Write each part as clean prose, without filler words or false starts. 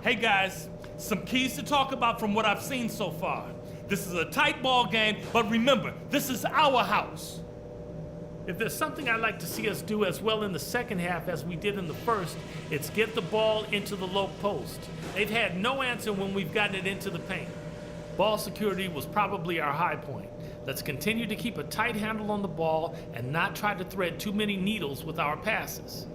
Hey guys, some keys to talk about from what I've seen so far. This is a tight ball game, but remember, this is our house. If there's something I'd like to see us do as well in the second half as we did in the first, it's get the ball into the low post. They've had no answer when we've gotten it into the paint. Ball security was probably our high point. Let's continue to keep a tight handle on the ball and not try to thread too many needles with our passes.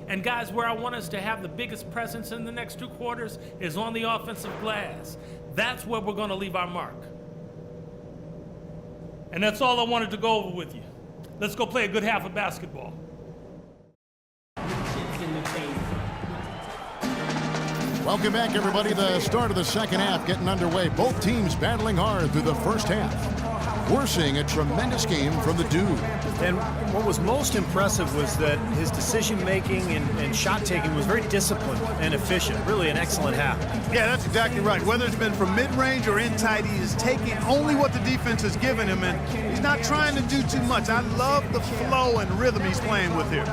And guys, where I want us to have the biggest presence in the next 2 quarters is on the offensive glass. That's where we're going to leave our mark. And that's all I wanted to go over with you. Let's go play a good half of basketball. Welcome back, everybody. The start of the second half getting underway. Both teams battling hard through the first half. We're seeing a tremendous game from the dude. And what was most impressive was that his decision-making and shot-taking was very disciplined and efficient. Really an excellent half. Yeah, that's exactly right. Whether it's been from mid-range or in tight, he is taking only what the defense has given him, and he's not trying to do too much. I love the flow and rhythm he's playing with here.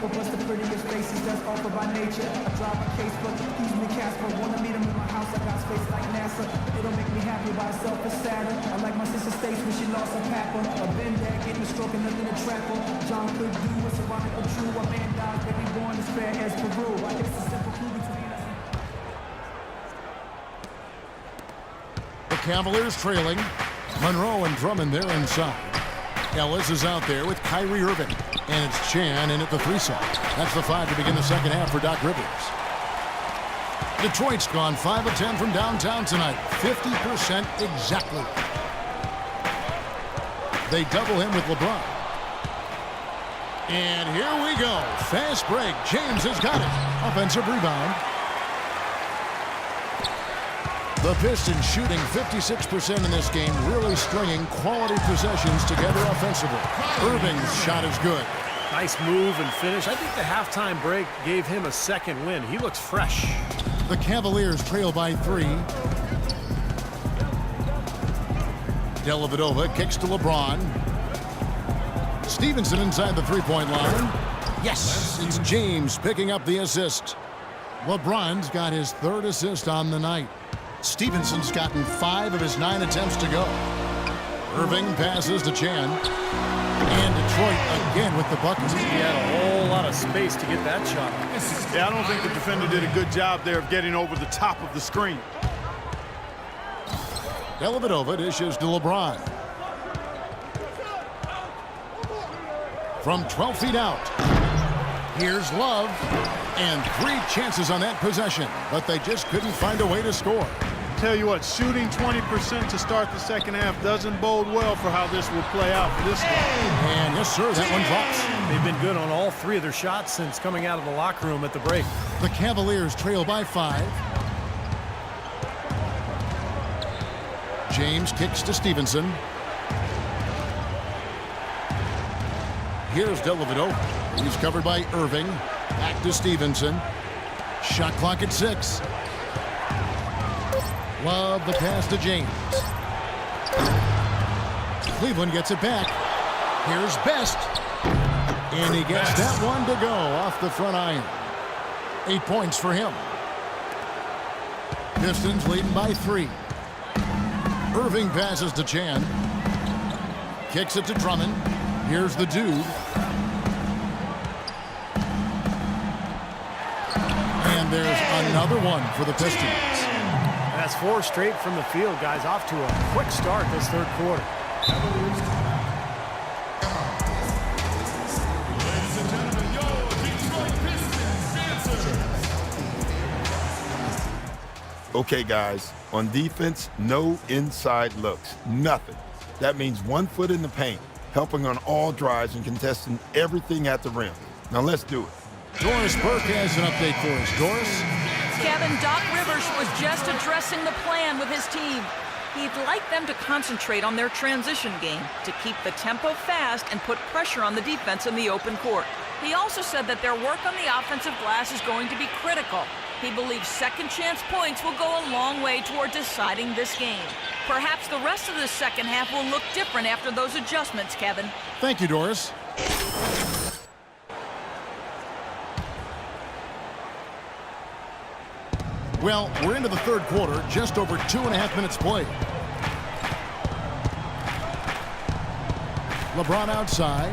What's the prettiest faces that's offered by nature? I drive a case, but he's me Casper. Wanna meet him in my house, I got space like NASA. It don't make me happy by itself, it's Saturn. I like my sister Stace when she lost her papa. I've been there, getting a stroke and nothing to trap her. John could do what's ironic or true. A man dies, baby born as fair as Peru. I guess it's simple clue between us. The Cavaliers trailing. Monroe and Drummond there inside. Ellis is out there with Kyrie Irving. And it's Chan in at the 3 side. That's the 5 to begin the second half for Doc Rivers. Detroit's gone 5 of 10 from downtown tonight. 50% exactly. They double him with LeBron. And here we go. Fast break. James has got it. Offensive rebound. The Pistons shooting 56% in this game, really stringing quality possessions together offensively. Irving's shot is good. Nice move and finish. I think the halftime break gave him a second win. He looks fresh. The Cavaliers trail by 3. Dellavedova kicks to LeBron. Stevenson inside the three-point line. Yes, it's James picking up the assist. LeBron's got his 3rd assist on the night. Stevenson's gotten 5 of his 9 attempts to go. Irving passes to Chan. And Detroit again with the buckets. He had a whole lot of space to get that shot. Yeah, I don't think the defender did a good job there of getting over the top of the screen. Dellavedova dishes to LeBron. From 12 feet out. Here's Love. And 3 chances on that possession, but they just couldn't find a way to score. Tell you what, shooting 20% to start the second half doesn't bode well for how this will play out for this squad. And yes, sir, that one drops. They've been good on all 3 of their shots since coming out of the locker room at the break. The Cavaliers trail by 5. James kicks to Stevenson. Here's Dellavedova. He's covered by Irving. Back to Stevenson. Shot clock at 6. Love the pass to James. Cleveland gets it back. Here's Best. And he gets that one to go off the front iron. 8 points for him. Pistons leading by 3. Irving passes to Chan. Kicks it to Drummond. Here's the dude. And there's another one for the Pistons. That's 4 straight from the field, guys. Off to a quick start this 3rd quarter. Okay, guys, on defense, no inside looks, nothing. That means 1 foot in the paint, helping on all drives and contesting everything at the rim. Now let's do it. Doris Burke has an update for us. Doris? Kevin, Doc Rivers was just addressing the plan with his team. He'd like them to concentrate on their transition game to keep the tempo fast and put pressure on the defense in the open court. He also said that their work on the offensive glass is going to be critical. He believes second chance points will go a long way toward deciding this game. Perhaps the rest of the second half will look different after those adjustments, Kevin. Thank you, Doris. Well, we're into the third quarter, just over 2.5 minutes played. LeBron outside.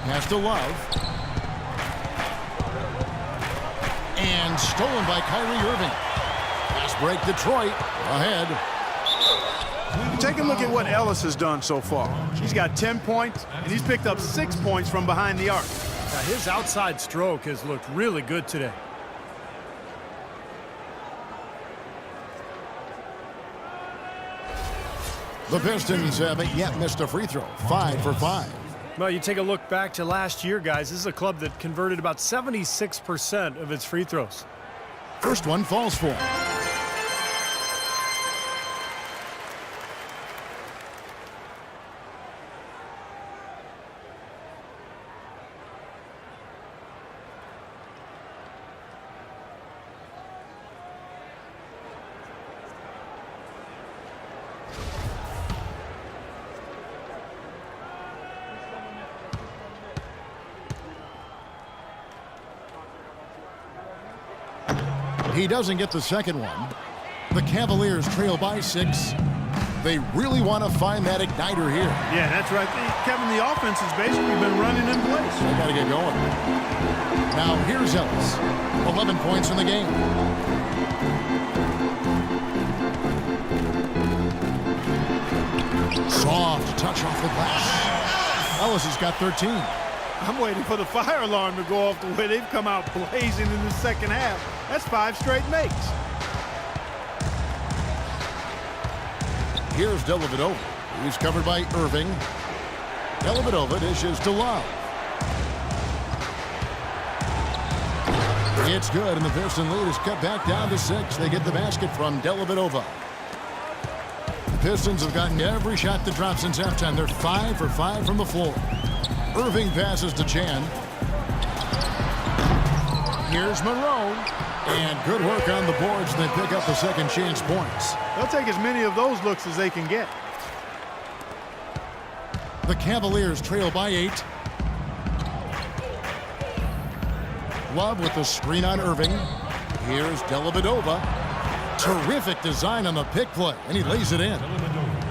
Pass to Love. And stolen by Kyrie Irving. Pass break, Detroit ahead. Take a look at what Ellis has done so far. He's got 10 points, and he's picked up 6 points from behind the arc. Now, his outside stroke has looked really good today. The Pistons haven't yet missed a free throw. 5 for 5. Well, you take a look back to last year, guys. This is a club that converted about 76% of its free throws. First one falls for him. He doesn't get the second one. The Cavaliers trail by 6. They really want to find that igniter here. Yeah, that's right. Kevin, the offense has basically been running in place. They got to get going. Now here's Ellis. 11 points in the game. Soft touch off the glass. Ellis has got 13. I'm waiting for the fire alarm to go off the way they've come out blazing in the second half. That's 5 straight makes. Here's Dellavedova. He's covered by Irving. Dellavedova dishes to Love. It's good, and the Piston lead is cut back down to 6. They get the basket from Dellavedova. The Pistons have gotten every shot that dropped since halftime. They're 5 for 5 from the floor. Irving passes to Chan. Here's Monroe. And good work on the boards. They pick up the second chance points. They'll take as many of those looks as they can get. The Cavaliers trail by 8. Love with the screen on Irving. Here's Dellavedova. Terrific design on the pick play, and he lays it in.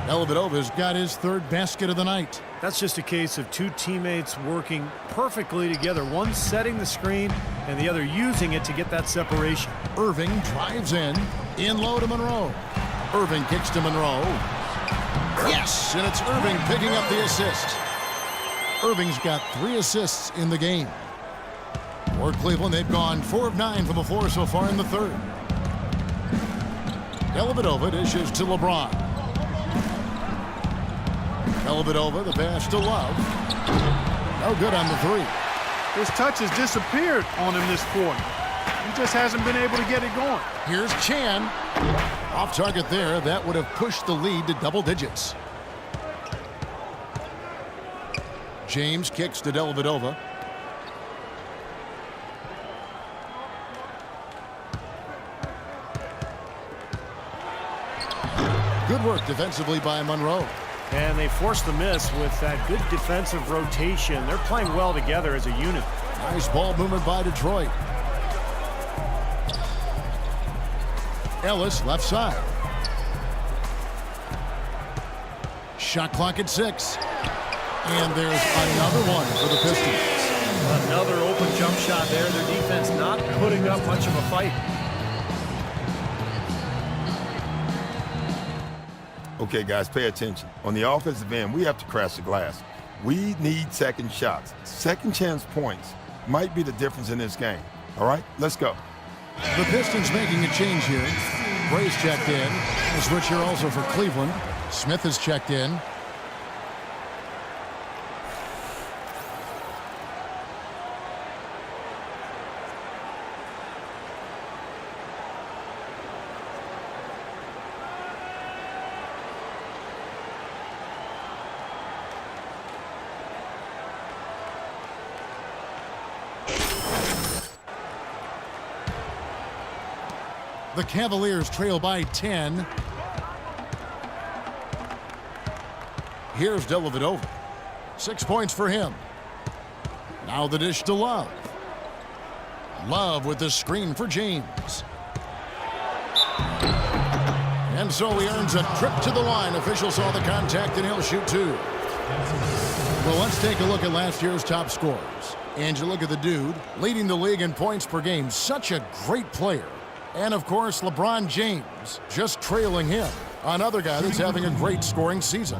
Dellavedova's got his 3rd basket of the night. That's just a case of 2 teammates working perfectly together. One setting the screen and the other using it to get that separation. Irving drives in low to Monroe. Irving kicks to Monroe. Yes, and it's Irving picking up the assist. Irving's got 3 assists in the game. For Cleveland, they've gone 4 of 9 from the floor so far in the 3rd. Dellavedova dishes to LeBron. Dellavedova, the pass to Love. No good on the 3. His touch has disappeared on him this quarter. He just hasn't been able to get it going. Here's Chan. Off target there. That would have pushed the lead to double digits. James kicks to Dellavedova. Good work defensively by Monroe. And they forced the miss with that good defensive rotation. They're playing well together as a unit. Nice ball movement by Detroit. Ellis left side. Shot clock at 6. And there's another one for the Pistons. Another open jump shot there. Their defense not putting up much of a fight. Okay, guys, pay attention. On the offensive end, we have to crash the glass. We need second shots. Second chance points might be the difference in this game. All right, let's go. The Pistons making a change here. Bray's checked in. A switch here also for Cleveland. Smith has checked in. The Cavaliers trail by 10. Here's Dellavedova. 6 points for him. Now the dish to Love. Love with the screen for James. And so he earns a trip to the line. Officials saw the contact and he'll shoot 2. Well, let's take a look at last year's top scorers. And you look at the dude leading the league in points per game. Such a great player. And, of course, LeBron James just trailing him. Another guy that's having a great scoring season.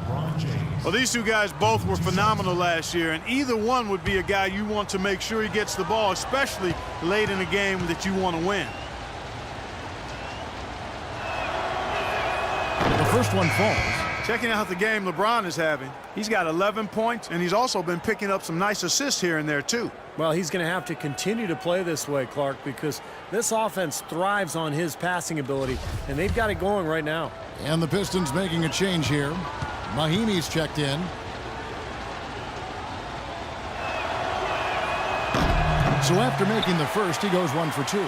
Well, these two guys both were phenomenal last year, and either one would be a guy you want to make sure he gets the ball, especially late in a game that you want to win. The first one falls. Checking out the game LeBron is having. He's got 11 points, and he's also been picking up some nice assists here and there, too. Well, he's going to have to continue to play this way, Clark, because this offense thrives on his passing ability, and they've got it going right now. And the Pistons making a change here. Mahinmi's checked in. So after making the first, he goes 1 for 2.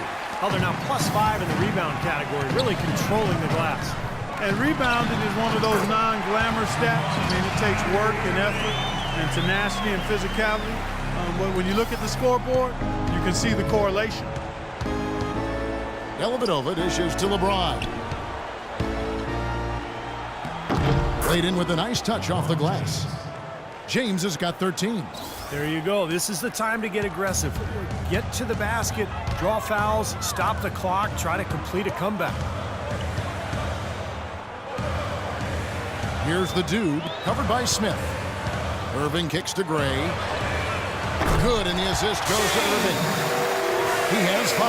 Oh, they're now +5 in the rebound category, really controlling the glass. And rebounding is one of those non-glamour stats. I mean, it takes work and effort and tenacity and physicality. But when you look at the scoreboard, you can see the correlation. Dellavedova dishes to LeBron. Played in with a nice touch off the glass. James has got 13. There you go. This is the time to get aggressive. Get to the basket, draw fouls, stop the clock, try to complete a comeback. Here's the dude, covered by Smith. Irving kicks to Gray. Good, and the assist goes to Irving. He has 5.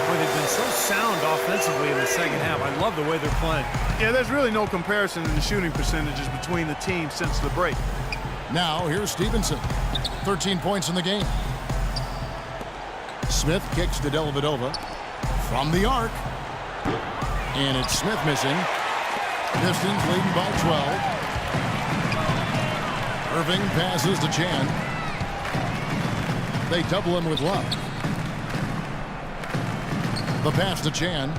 Boy, they've been so sound offensively in the second half. I love the way they're playing. Yeah, there's really no comparison in the shooting percentages between the teams since the break. Now, here's Stevenson. 13 points in the game. Smith kicks to Dellavedova. From the arc. And it's Smith missing. Pistons leading by 12. Irving passes to Chan. They double him with Love. The pass to Chan.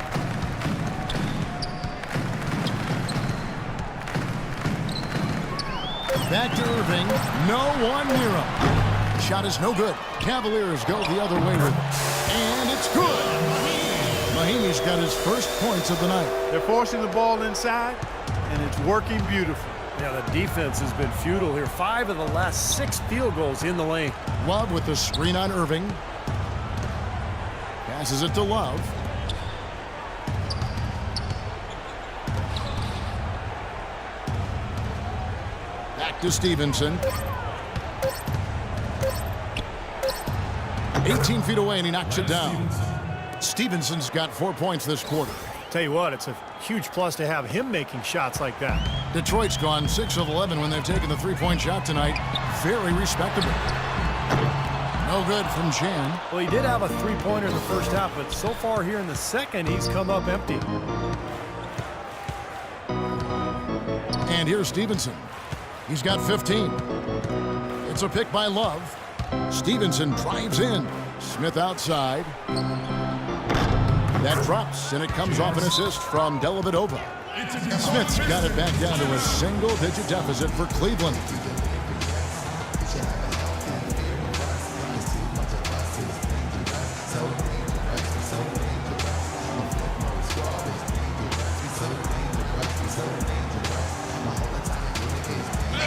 Back to Irving. No one near him. Shot is no good. Cavaliers go the other way with it. And it's good. Mahinmi's got his first points of the night. They're forcing the ball inside, and it's working beautifully. Yeah, the defense has been futile here. 5 of the last 6 field goals in the lane. Love with the screen on Irving. Passes it to Love. Back to Stevenson. 18 feet away, and he knocks it down. Stevenson's got 4 points this quarter. Tell you what, it's a huge plus to have him making shots like that. Detroit's gone 6 of 11 when they've taken the three-point shot tonight. Very respectable. No good from Chan. Well, he did have a three-pointer in the first half, but so far here in the second, he's come up empty. And here's Stevenson. He's got 15. It's a pick by Love. Stevenson drives in. Smith outside. That drops, and it comes off an assist from Dellavedova. Smith's got it back down to a single-digit deficit for Cleveland.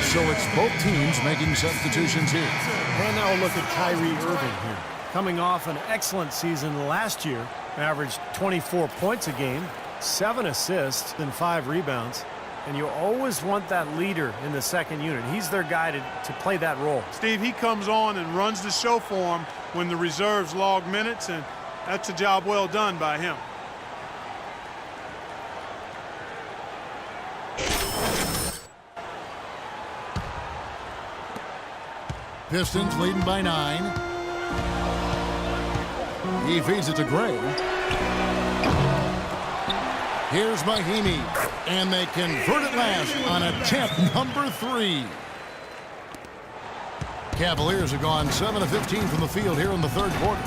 So it's both teams making substitutions here. And now we'll look at Kyrie Irving here. Coming off an excellent season last year, averaged 24 points a game, 7 assists, and 5 rebounds. And you always want that leader in the second unit. He's their guy to play that role. Steve, he comes on and runs the show for him when the reserves log minutes, and that's a job well done by him. Pistons leading by 9. He feeds it to Gray. Here's Mahinmi, and they convert at last on attempt number 3. Cavaliers have gone 7 of 15 from the field here in the third quarter.